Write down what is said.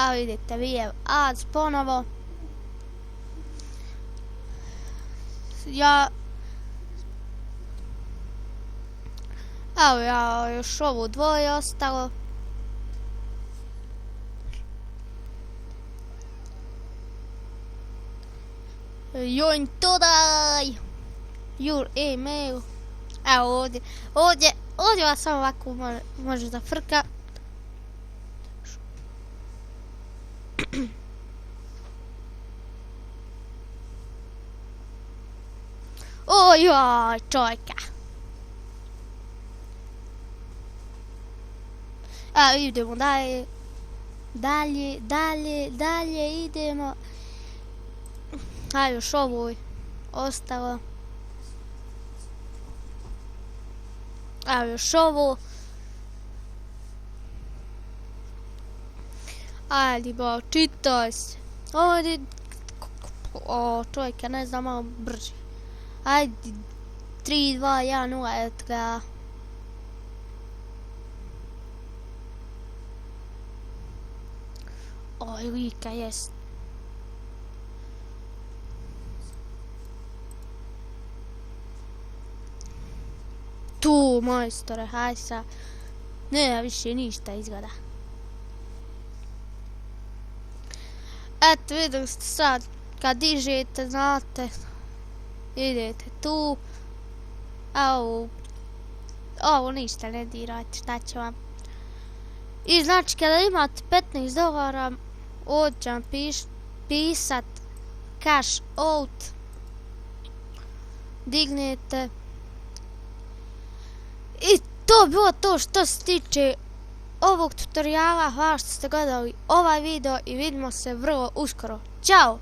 A vidite, Vijev ads ponovo. Evo ja, još ovo dvoje ostalo. Join today your email. Evo ovdje vas samo ovako može da frka. Ojoj, čojka. Evo idemo dalje idemo. A još ovo ostalo. Evo još ovo. Ajde ba, čitaj se. Ovdje. O, čovjeka ne znam, malo brže. Ajde, 3, 2, 1, 0, eto ga. Oj, lika jest. Tu, majstore, haj sa. Ne, više ništa izgleda. Eto, vidjeli ste sad, kad dižete, znate, idete tu. Ovo ništa ne dirajte, šta će vam. I znači, kada imate $15, ovdje će vam pisat cash out. Dignete. I to bi bilo to što se tiče ovog tutoriala. Hvala što ste gledali ovaj video i vidimo se vrlo uskoro. Ćao!